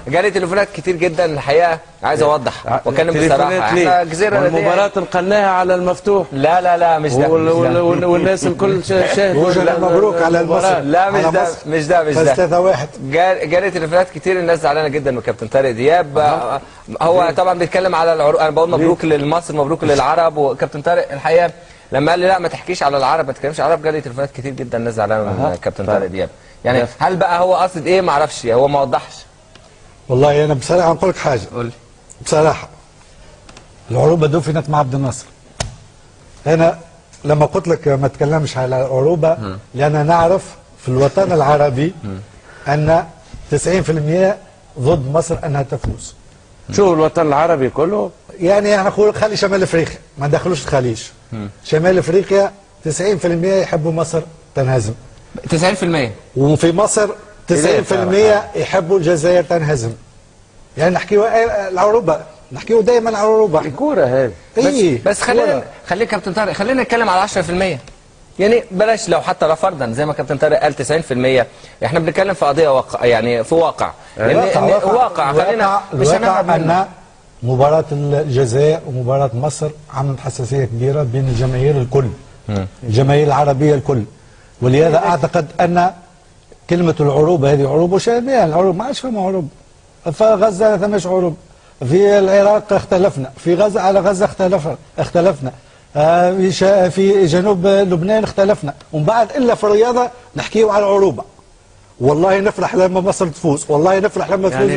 جالي تليفونات كتير جدا الحقيقه، عايز اوضح واتكلم بصراحه. احنا جزيره المباراه نقلناها على المفتوح. لا مش ده، والناس الكل شاهد. مبروك على المصر. لا مش ده 3-1. جالي تليفونات كتير، الناس زعلانه جدا من كابتن طارق دياب. هو طبعا بيتكلم على العروض، انا بقول مبروك لمصر، مبروك للعرب. وكابتن طارق الحقيقه لما قال لي لا ما تحكيش على العرب، ما تتكلمش على العرب، جالي تليفونات كتير جدا الناس زعلانه من كابتن طارق دياب. يعني هل بقى هو قصد ايه؟ ما اعرفش، هو ما وضحش. والله انا بصراحه نقول لك حاجه. قول لي. بصراحه العروبه دفنت مع عبد الناصر. انا لما قلت لك ما تكلمش على العروبه لان نعرف في الوطن العربي ان 90% ضد مصر انها تفوز. شو الوطن العربي كله؟ يعني انا نقول خلي شمال افريقيا ما ندخلوش الخليج. شمال افريقيا 90% يحبوا مصر تنهزم. 90%. وفي مصر 90% يحبوا الجزائر تنهزم. يعني نحكيوا العروبه، نحكيوا دائما على العروبه. الكوره هذه. بس خلينا كابتن طارق، خلينا نتكلم على 10%. يعني بلاش، لو حتى لا فرضا زي ما كابتن طارق قال 90%، احنا بنتكلم في قضيه واقع، يعني في واقع. واقع خلينا مش هنهرب منه. ان مباراه الجزائر ومباراه مصر عملت حساسيه كبيره بين الجماهير الكل. الجماهير العربيه الكل. ولهذا اعتقد ان كلمه العروبه هذه عروبه شامله. العروبه ما عادش فما عروبه. في غزه ثماش عروبه، في العراق اختلفنا، في غزه على غزه اختلفنا، في جنوب لبنان اختلفنا، ومن بعد الا في الرياضه نحكيو على العروبه. والله نفرح لما مصر تفوز، والله نفرح لما تفوز.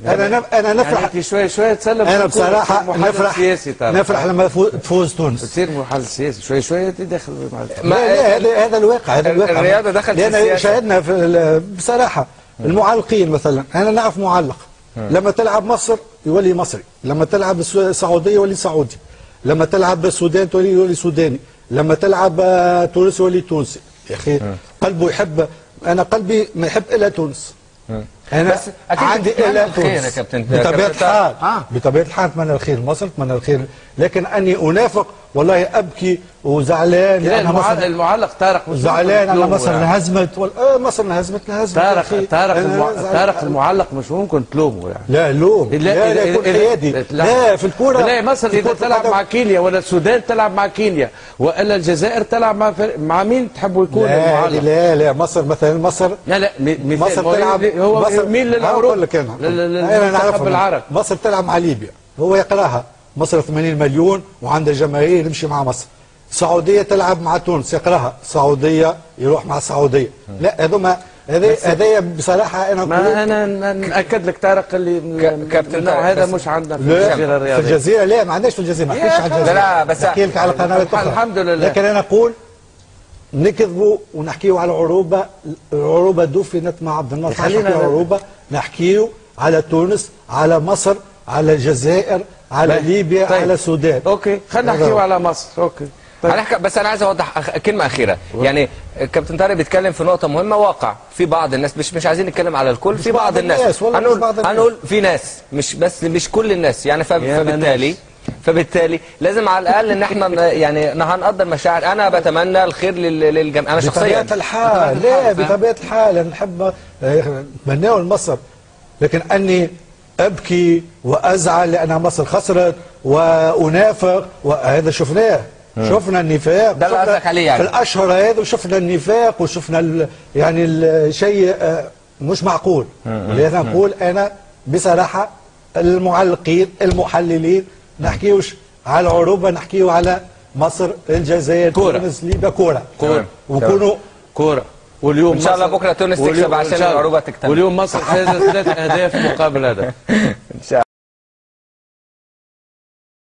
انا نفرح يعني شوي تسلم. انا بصراحه نفرح لما تفوز تونس. تصير محل سياسي شوي تدخل هذا الواقع. الرياضه دخلت في السياسه. شاهدنا بصراحه المعلقين مثلا. انا نعرف معلق لما تلعب مصر يولي مصري، لما تلعب السعوديه يولي سعودي، لما تلعب السودان يولي سوداني، لما تلعب تونس يولي تونسي. يا اخي قلبه يحب، انا قلبي ما يحب الا تونس. انا بس عندي الا تونس يا كابتن. بطبيعه الحال بطبيعه الحال اتمنى الخير لمصر، اتمنى الخير، لكن اني انافق والله ابكي وزعلان. المعلق طارق زعلان على مصر انهزمت. مصر انهزمت. طارق المعلق مش ممكن تلومه يعني. لا لوم، لا يكون حيادي. لا في الكوره. لا مصر اذا تلعب مع كينيا ولا السودان تلعب مع كينيا والا الجزائر تلعب مع مين تحبوا يكون المعلق؟ لا مصر مثلا مصر مصر تلعب هو مين للعروب؟ انا نعرف بالعرب. مصر تلعب مع ليبيا، هو يقراها. مصر 80 مليون وعندها جماهير يمشي مع مصر. السعوديه تلعب مع تونس، يقراها السعوديه يروح مع السعوديه. لا هذوما هذايا بصراحه انا ناكد لك طارق اللي كابتن هذا مش عندنا في الجزيره الرياضيه. في الجزيره لا ما عندناش في الجزيره، ما نحكيش على الجزيره. لا بس نحكي لك على القنوات الاخرى. الحمد لله. لكن انا اقول نكذبوا ونحكيوا على العروبه. العروبه دفنت مع عبد الناصر. خلينا العروبه نحكيوا على تونس، على مصر، على الجزائر، على ليبيا، على السودان. اوكي خلينا نحكيوا على مصر. اوكي طيب. بس انا عايز اوضح كلمه اخيره. يعني كابتن طارق بيتكلم في نقطه مهمه. واقع في بعض الناس، مش عايزين نتكلم على الكل، في بعض الناس هنقول في ناس، مش كل الناس يعني. فبالتالي لازم على الاقل ان احنا يعني هنقدر مشاعر. انا بتمنى الخير للجميع. انا شخصيا بطبيعه الحال لا بطبيعه الحال انا نحب نتمناه لمصر، لكن اني ابكي وازعل لان مصر خسرت وانافق وهذا شفناه. شفنا النفاق ده اللي قصدك عليه يعني في الاشهر هذه، وشفنا النفاق وشفنا يعني الشيء مش معقول. ولهذا نقول انا بصراحه المعلقين المحللين نحكيوش على العروبه، نحكيو على مصر، الجزائر، تونس، ليبيا. كوره وكونوا كوره. واليوم ان شاء الله بكره تونس تكسب عشان العروبه تكتمل. واليوم مصر فازت 3 اهداف مقابل هدف.